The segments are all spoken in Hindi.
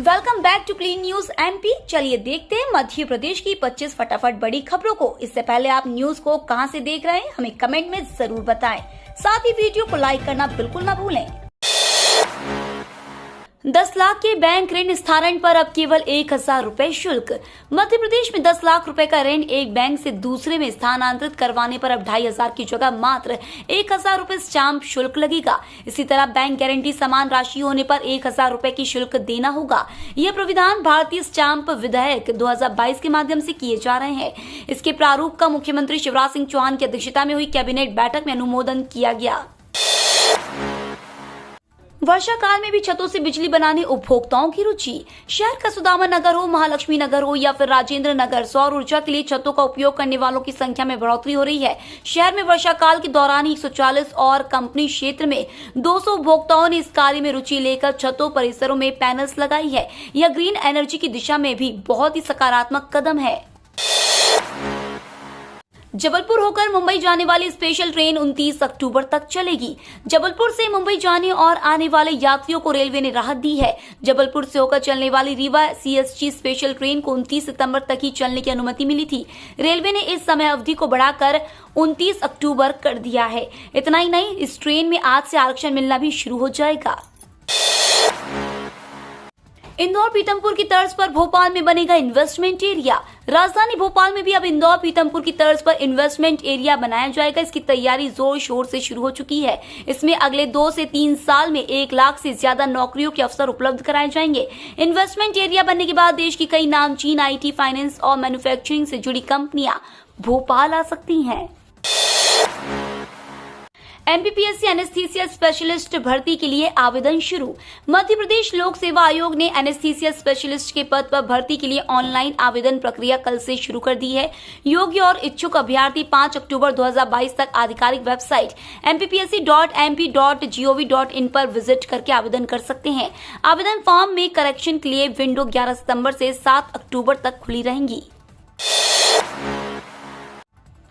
Welcome back to clean news MP. चलिए देखते हैं मध्य प्रदेश की 25 फटाफट बड़ी खबरों को। इससे पहले आप न्यूज को कहां से देख रहे हैं हमें कमेंट में जरूर बताएं। साथ ही वीडियो को लाइक करना बिल्कुल ना भूलें। 10 लाख के बैंक ऋण स्थानांतरण पर अब केवल 1000 रुपए शुल्क। मध्य प्रदेश में 10 लाख रुपए का ऋण एक बैंक से दूसरे में स्थानांतरित करवाने पर अब 2500 की जगह मात्र 1000 रुपए स्टाम्प शुल्क लगेगा। इसी तरह बैंक गारंटी समान राशि होने पर 1000 रुपए की शुल्क देना होगा। यह प्रावधान भारतीय स्टाम्प विधेयक 2022 के माध्यम से किए जा रहे हैं। इसके प्रारूप का मुख्यमंत्री शिवराज सिंह चौहान की अध्यक्षता में हुई कैबिनेट बैठक में अनुमोदन किया गया। वर्षा काल में भी छतों से बिजली बनाने उपभोक्ताओं की रुचि। शहर का सुदामा नगर हो, महालक्ष्मी नगर हो या फिर राजेंद्र नगर, सौर ऊर्जा के लिए छतों का उपयोग करने वालों की संख्या में बढ़ोतरी हो रही है। शहर में वर्षा काल के दौरान 140 और कंपनी क्षेत्र में 200 उपभोक्ताओं ने इस कार्य में रुचि लेकर छतों परिसरों में पैनल्स लगाई है। यह ग्रीन एनर्जी की दिशा में भी बहुत ही सकारात्मक कदम है। जबलपुर होकर मुंबई जाने वाली स्पेशल ट्रेन 29 अक्टूबर तक चलेगी। जबलपुर से मुंबई जाने और आने वाले यात्रियों को रेलवे ने राहत दी है। जबलपुर से होकर चलने वाली रीवा सीएसटी स्पेशल ट्रेन को 29 सितंबर तक ही चलने की अनुमति मिली थी। रेलवे ने इस समय अवधि को बढ़ाकर 29 अक्टूबर कर दिया है। इतना ही नहीं, इस ट्रेन में आज से आरक्षण मिलना भी शुरू हो जाएगा। इंदौर पीतमपुर की तर्ज पर भोपाल में बनेगा इन्वेस्टमेंट एरिया। राजधानी भोपाल में भी अब इंदौर पीतमपुर की तर्ज पर इन्वेस्टमेंट एरिया बनाया जाएगा। इसकी तैयारी जोर शोर से शुरू हो चुकी है। इसमें अगले 2 से 3 साल में 1 लाख से ज्यादा नौकरियों के अवसर उपलब्ध कराए जाएंगे। इन्वेस्टमेंट एरिया बनने के बाद देश की कई नामचीन IT, फाइनेंस और मैन्युफैक्चरिंग से जुड़ी कंपनियां भोपाल आ सकती हैं। MPPSC एनेस्थीसिया स्पेशलिस्ट भर्ती के लिए आवेदन शुरू। मध्य प्रदेश लोक सेवा आयोग ने एनेस्थीसिया स्पेशलिस्ट के पद पर भर्ती के लिए ऑनलाइन आवेदन प्रक्रिया कल से शुरू कर दी है। योग्य और इच्छुक अभ्यर्थी 5 अक्टूबर 2022 तक आधिकारिक वेबसाइट mppsc.mp.gov.in पर विजिट करके आवेदन कर सकते हैं। आवेदन फॉर्म में करेक्शन के लिए विंडो 11 सितंबर से 7 अक्टूबर तक खुली रहेंगी।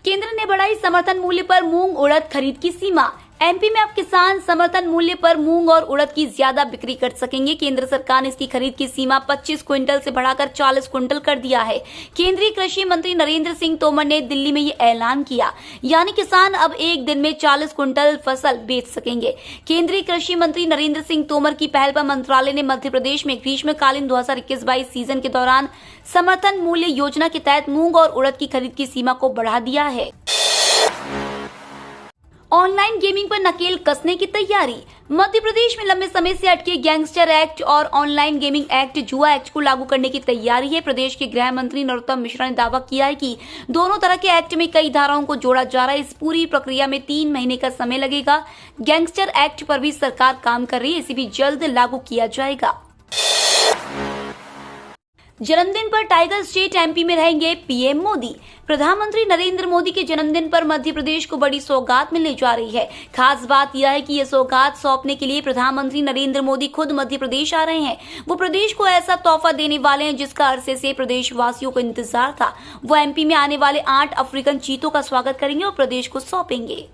केंद्र ने बढ़ाई समर्थन मूल्य पर मूंग उड़द खरीद की सीमा। MP में अब किसान समर्थन मूल्य पर मूंग और उड़द की ज्यादा बिक्री कर सकेंगे। केंद्र सरकार ने इसकी खरीद की सीमा 25 क्विंटल से बढ़ाकर 40 क्विंटल कर दिया है। केंद्रीय कृषि मंत्री नरेंद्र सिंह तोमर ने दिल्ली में ये ऐलान किया, यानी किसान अब एक दिन में 40 क्विंटल फसल बेच सकेंगे। केंद्रीय कृषि मंत्री नरेंद्र सिंह तोमर की पहल पर मंत्रालय ने मध्य प्रदेश में ग्रीष्मकालीन 2021-22 सीजन के दौरान समर्थन मूल्य योजना के तहत मूंग और उड़द की खरीद की सीमा को बढ़ा दिया है। ऑनलाइन गेमिंग पर नकेल कसने की तैयारी। मध्य प्रदेश में लंबे समय से अटके गैंगस्टर एक्ट और ऑनलाइन गेमिंग एक्ट, जुआ एक्ट को लागू करने की तैयारी है। प्रदेश के गृह मंत्री नरोत्तम मिश्रा ने दावा किया है कि दोनों तरह के एक्ट में कई धाराओं को जोड़ा जा रहा है। इस पूरी प्रक्रिया में 3 महीने का समय लगेगा। गैंगस्टर एक्ट पर भी सरकार काम कर रही है, इसे भी जल्द लागू किया जाएगा। जन्मदिन पर टाइगर स्टेट MP में रहेंगे PM मोदी। प्रधानमंत्री नरेंद्र मोदी के जन्मदिन पर मध्य प्रदेश को बड़ी सौगात मिलने जा रही है। खास बात यह है कि ये सौगात सौंपने के लिए प्रधानमंत्री नरेंद्र मोदी खुद मध्य प्रदेश आ रहे हैं। वो प्रदेश को ऐसा तोहफा देने वाले हैं जिसका अरसे से प्रदेश वासियों को इंतजार था। वो MP में आने वाले 8 अफ्रीकन चीतों का स्वागत करेंगे और प्रदेश को सौंपेंगे।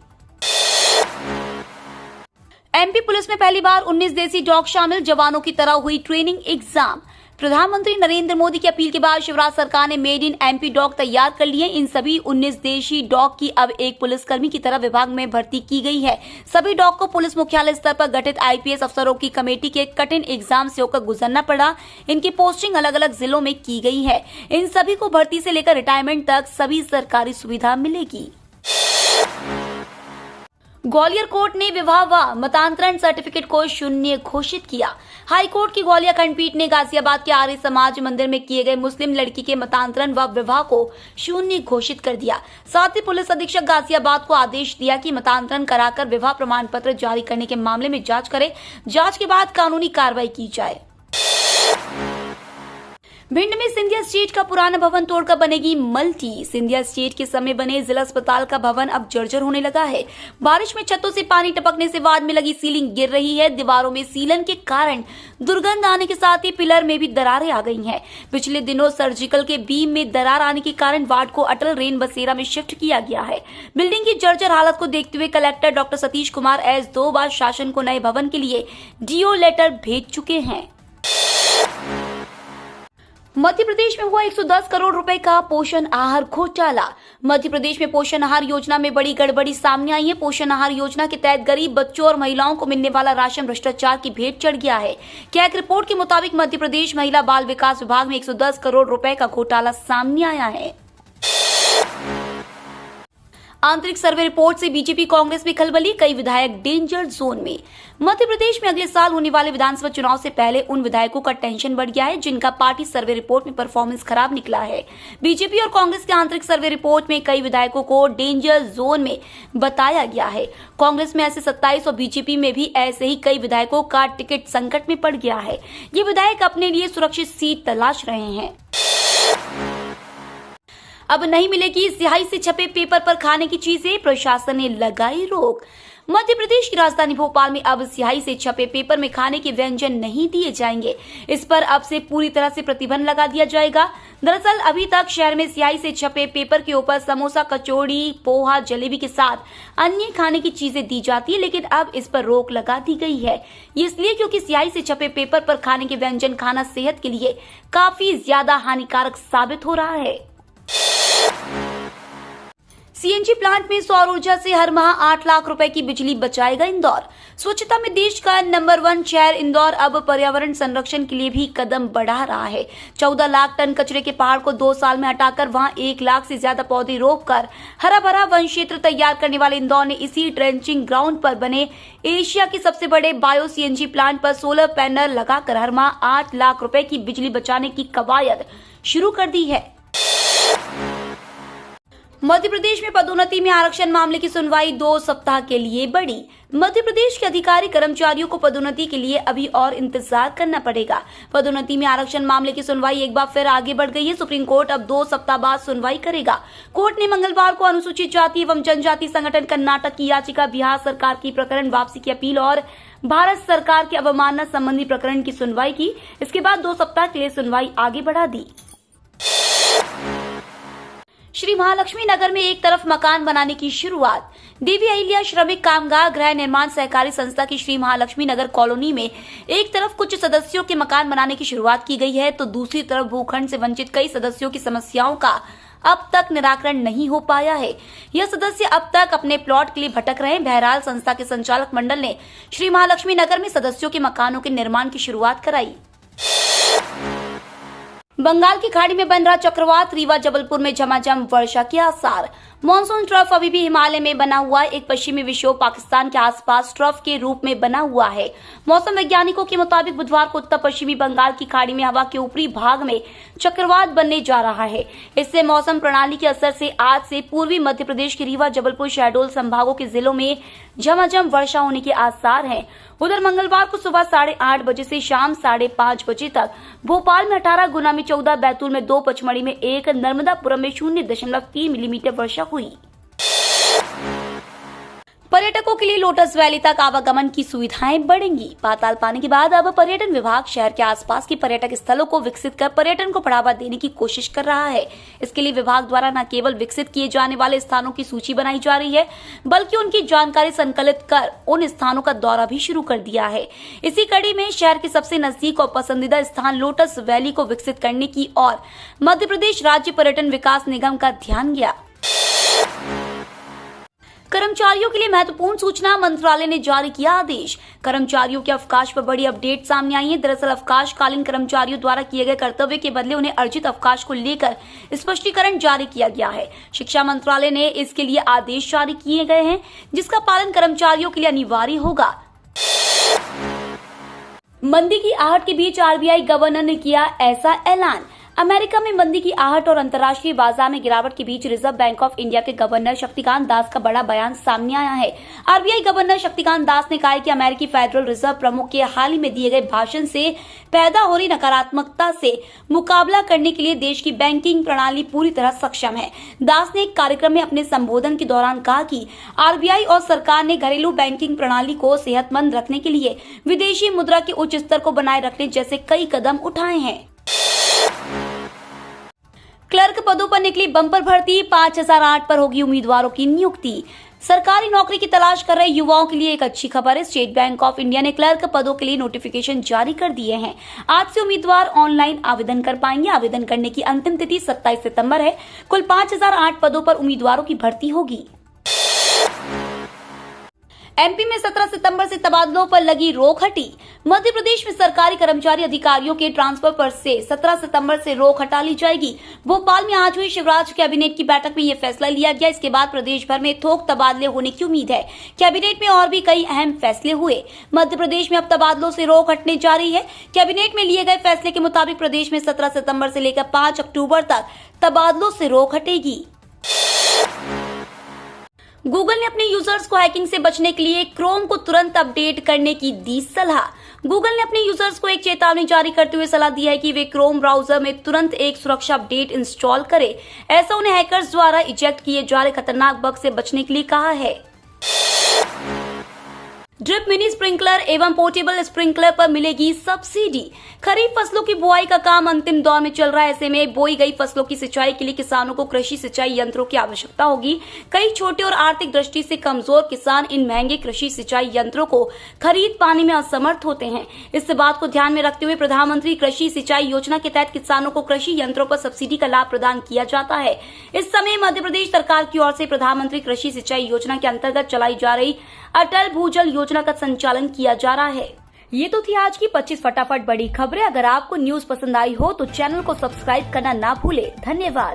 MP पुलिस में पहली बार 19 देसी डॉग शामिल, जवानों की तरह हुई ट्रेनिंग एग्जाम। प्रधानमंत्री नरेंद्र मोदी की अपील के बाद शिवराज सरकार ने मेड इन MP डॉग तैयार कर लिए। इन सभी 19 देशी डॉग की अब एक पुलिसकर्मी की तरह विभाग में भर्ती की गई है। सभी डॉग को पुलिस मुख्यालय स्तर पर गठित IPS अफसरों की कमेटी के कठिन एग्जाम से होकर गुजरना पड़ा। इनकी पोस्टिंग अलग अलग जिलों में की गई है। इन सभी को भर्ती से लेकर रिटायरमेंट तक सभी सरकारी सुविधा मिलेगी। ग्वालियर कोर्ट ने विवाह व मतांतरण सर्टिफिकेट को शून्य घोषित किया। हाई कोर्ट की ग्वालियर खंडपीठ ने गाजियाबाद के आर्य समाज मंदिर में किए गए मुस्लिम लड़की के मतांतरण व विवाह को शून्य घोषित कर दिया। साथ ही पुलिस अधीक्षक गाजियाबाद को आदेश दिया कि मतांतरण कराकर विवाह प्रमाण पत्र जारी करने के मामले में जांच करे। जांच के बाद कानूनी कार्रवाई की जाए। भिंड में सिंधिया स्टेट का पुराना भवन तोड़कर बनेगी मल्टी। सिंधिया स्टेट के समय बने जिला अस्पताल का भवन अब जर्जर होने लगा है। बारिश में छतों से पानी टपकने से वार्ड में लगी सीलिंग गिर रही है। दीवारों में सीलन के कारण दुर्गंध आने के साथ ही पिलर में भी दरारें आ गई हैं। पिछले दिनों सर्जिकल के बीम में दरार आने के कारण वार्ड को अटल रेन बसेरा में शिफ्ट किया गया है। बिल्डिंग की जर्जर हालत को देखते हुए collector doctor Satish Kumar S 2 बार शासन को नए भवन के लिए DO लेटर भेज चुके हैं। मध्य प्रदेश में हुआ 110 करोड़ रुपए का पोषण आहार घोटाला। मध्य प्रदेश में पोषण आहार योजना में बड़ी गड़बड़ी सामने आई है। पोषण आहार योजना के तहत गरीब बच्चों और महिलाओं को मिलने वाला राशन भ्रष्टाचार की भेंट चढ़ गया है। कैग रिपोर्ट के मुताबिक मध्य प्रदेश महिला बाल विकास विभाग में 110 करोड़ रुपए का घोटाला सामने आया है। आंतरिक सर्वे रिपोर्ट से बीजेपी कांग्रेस में खलबली, कई विधायक डेंजर जोन में। मध्य प्रदेश में अगले साल होने वाले विधानसभा चुनाव से पहले उन विधायकों का टेंशन बढ़ गया है जिनका पार्टी सर्वे रिपोर्ट में परफॉर्मेंस खराब निकला है। बीजेपी और कांग्रेस के आंतरिक सर्वे रिपोर्ट में कई विधायकों को डेंजर जोन में बताया गया है। कांग्रेस में ऐसे 27 और बीजेपी में भी ऐसे ही कई विधायकों का टिकट संकट में पड़ गया है। ये विधायक अपने लिए सुरक्षित सीट तलाश रहे हैं। अब नहीं मिलेगी स्याही से छपे पेपर पर खाने की चीजें, प्रशासन ने लगाई रोक। मध्य प्रदेश की राजधानी भोपाल में अब स्याही से छपे पेपर में खाने के व्यंजन नहीं दिए जाएंगे। इस पर अब से पूरी तरह से प्रतिबंध लगा दिया जाएगा। दरअसल अभी तक शहर में स्याही से छपे पेपर के ऊपर समोसा, कचौड़ी, पोहा, जलेबी के साथ अन्य खाने की चीजें दी जाती है, लेकिन अब इस पर रोक लगा दी गई है। ये इसलिए क्योंकि स्याही से छपे पेपर पर खाने के व्यंजन खाना सेहत के लिए काफी ज्यादा हानिकारक साबित हो रहा है। सीएनजी प्लांट में सौर ऊर्जा से हर माह 8 लाख रुपए की बिजली बचाएगा इंदौर। स्वच्छता में देश का नंबर 1 शहर इंदौर अब पर्यावरण संरक्षण के लिए भी कदम बढ़ा रहा है। 14 लाख टन कचरे के पहाड़ को 2 साल में हटाकर वहां 1 लाख से ज्यादा पौधे रोपकर हरा भरा वन क्षेत्र तैयार करने वाले इंदौर ने इसी ट्रेंचिंग ग्राउंड पर बने एशिया के सबसे बड़े बायो सीएनजी प्लांट पर सोलर पैनल लगाकर हर माह 8 लाख रुपए की बिजली बचाने की कवायद शुरू कर दी है। मध्य प्रदेश में पदोन्नति में आरक्षण मामले की सुनवाई 2 सप्ताह के लिए बढ़ी। मध्य प्रदेश के अधिकारी कर्मचारियों को पदोन्नति के लिए अभी और इंतजार करना पड़ेगा। पदोन्नति में आरक्षण मामले की सुनवाई एक बार फिर आगे बढ़ गई है। सुप्रीम कोर्ट अब 2 सप्ताह बाद सुनवाई करेगा। कोर्ट ने मंगलवार को अनुसूचित जाति एवं जनजाति संगठन कर्नाटक की याचिका, बिहार सरकार की प्रकरण वापसी की अपील और भारत सरकार की अवमानना संबंधी प्रकरण की सुनवाई की। इसके बाद 2 सप्ताह के लिए सुनवाई आगे बढ़ा दी। श्री महालक्ष्मी नगर में एक तरफ मकान बनाने की शुरुआत। देवी अहिल्या श्रमिक कामगार गृह निर्माण सहकारी संस्था की श्री महालक्ष्मी नगर कॉलोनी में एक तरफ कुछ सदस्यों के मकान बनाने की शुरुआत की गई है, तो दूसरी तरफ भूखंड से वंचित कई सदस्यों की समस्याओं का अब तक निराकरण नहीं हो पाया है। यह सदस्य अब तक अपने प्लॉट के लिए भटक रहे हैं। बहरहाल संस्था के संचालक मंडल ने श्री महालक्ष्मी नगर में सदस्यों के मकानों के निर्माण की शुरुआत कराई। बंगाल की खाड़ी में बन रहा चक्रवात, रीवा जबलपुर में झमाझम वर्षा के आसार। मॉनसून ट्रफ अभी भी हिमालय में बना हुआ है। एक पश्चिमी विक्षोभ पाकिस्तान के आसपास ट्रफ के रूप में बना हुआ है। मौसम वैज्ञानिकों के मुताबिक बुधवार को उत्तर पश्चिमी बंगाल की खाड़ी में हवा के ऊपरी भाग में चक्रवात बनने जा रहा है। इससे मौसम प्रणाली के असर से आज से पूर्वी मध्य प्रदेश के रीवा, जबलपुर, शहडोल संभागों के जिलों में झमाझम वर्षा होने के आसार हैं। उधर मंगलवार को सुबह 8:30 बजे से शाम 5:30 बजे तक भोपाल में 18, गुना में 14, बैतूल में 2, पचमढ़ी में 1, नर्मदापुरम में 0.3 मिलीमीटर वर्षा हुई। पर्यटकों के लिए लोटस वैली तक आवागमन की सुविधाएं बढ़ेंगी। पाताल पानी के बाद अब पर्यटन विभाग शहर के आसपास के पर्यटक स्थलों को विकसित कर पर्यटन को बढ़ावा देने की कोशिश कर रहा है। इसके लिए विभाग द्वारा न केवल विकसित किए जाने वाले स्थानों की सूची बनाई जा रही है, बल्कि उनकी जानकारी संकलित कर उन स्थानों का दौरा भी शुरू कर दिया है। इसी कड़ी में शहर के सबसे नजदीक और पसंदीदा स्थान लोटस वैली को विकसित करने की ओर मध्य प्रदेश राज्य पर्यटन विकास निगम का ध्यान गया। कर्मचारियों के लिए महत्वपूर्ण सूचना, मंत्रालय ने जारी किया आदेश। कर्मचारियों के अवकाश पर बड़ी अपडेट सामने आई है। दरअसल अवकाशकालीन कर्मचारियों द्वारा किए गए कर्तव्य के बदले उन्हें अर्जित अवकाश को लेकर स्पष्टीकरण जारी किया गया है। शिक्षा मंत्रालय ने इसके लिए आदेश जारी किए गए हैं, जिसका पालन कर्मचारियों के लिए अनिवार्य होगा। मंदी की आहट के बीच आरबीआई गवर्नर ने किया ऐसा ऐलान। अमेरिका में मंदी की आहट और अंतर्राष्ट्रीय बाजार में गिरावट के बीच रिजर्व बैंक ऑफ इंडिया के गवर्नर शक्तिकांत दास का बड़ा बयान सामने आया है। आरबीआई गवर्नर शक्तिकांत दास ने कहा है कि अमेरिकी फेडरल रिजर्व प्रमुख के हाल ही में दिए गए भाषण से पैदा हो रही नकारात्मकता से मुकाबला करने के लिए देश की बैंकिंग प्रणाली पूरी तरह सक्षम है। दास ने एक कार्यक्रम में अपने संबोधन के दौरान कहा कि आरबीआई और सरकार ने घरेलू बैंकिंग प्रणाली को सेहतमंद रखने के लिए विदेशी मुद्रा के उच्च स्तर को बनाए रखने जैसे कई कदम उठाए हैं। क्लर्क पदों पर निकली बम्पर भर्ती, 5008 पर होगी उम्मीदवारों की नियुक्ति। सरकारी नौकरी की तलाश कर रहे युवाओं के लिए एक अच्छी खबर है। स्टेट बैंक ऑफ इंडिया ने क्लर्क पदों के लिए नोटिफिकेशन जारी कर दिए हैं। आज से उम्मीदवार ऑनलाइन आवेदन कर पाएंगे। आवेदन करने की अंतिम तिथि 27 सितंबर है। कुल 5008 पदों पर उम्मीदवारों की भर्ती होगी। एमपी में 17 सितंबर से तबादलों पर लगी रोक हटी। मध्य प्रदेश में सरकारी कर्मचारी अधिकारियों के ट्रांसफर पर से 17 सितंबर से रोक हटा ली जाएगी। भोपाल में आज हुई शिवराज कैबिनेट की बैठक में यह फैसला लिया गया। इसके बाद प्रदेश भर में थोक तबादले होने की उम्मीद है। कैबिनेट में और भी कई अहम फैसले हुए। मध्य प्रदेश में अब तबादलों से रोक हटने जा रही है। कैबिनेट में लिए गए फैसले के मुताबिक प्रदेश में 17 सितंबर से लेकर 5 अक्टूबर तक तबादलों से रोक हटेगी। गूगल ने अपने यूजर्स को हैकिंग से बचने के लिए क्रोम को तुरंत अपडेट करने की दी सलाह। गूगल ने अपने यूजर्स को एक चेतावनी जारी करते हुए सलाह दी है कि वे क्रोम ब्राउजर में तुरंत एक सुरक्षा अपडेट इंस्टॉल करें। ऐसा उन्हें हैकर्स द्वारा इजेक्ट किए जा रहे खतरनाक बग से बचने के लिए कहा है। ड्रिप मिनी स्प्रिंकलर एवं पोर्टेबल स्प्रिंकलर पर मिलेगी सब्सिडी। खरीफ फसलों की बुआई का काम अंतिम दौर में चल रहा है। ऐसे में बोई गई फसलों की सिंचाई के लिए किसानों को कृषि सिंचाई यंत्रों की आवश्यकता होगी। कई छोटे और आर्थिक दृष्टि से कमजोर किसान इन महंगे कृषि सिंचाई यंत्रों को खरीद पाने में असमर्थ होते हैं। इस बात को ध्यान में रखते हुए प्रधानमंत्री कृषि सिंचाई योजना के तहत किसानों को कृषि यंत्रों पर सब्सिडी का लाभ प्रदान किया जाता है। इस समय मध्य प्रदेश सरकार की ओर से प्रधानमंत्री कृषि सिंचाई योजना के अंतर्गत चलाई जा रही अटल भूजल योजना का संचालन किया जा रहा है। ये तो थी आज की 25 फटाफट बड़ी खबरें। अगर आपको न्यूज पसंद आई हो तो चैनल को सब्सक्राइब करना ना भूले। धन्यवाद।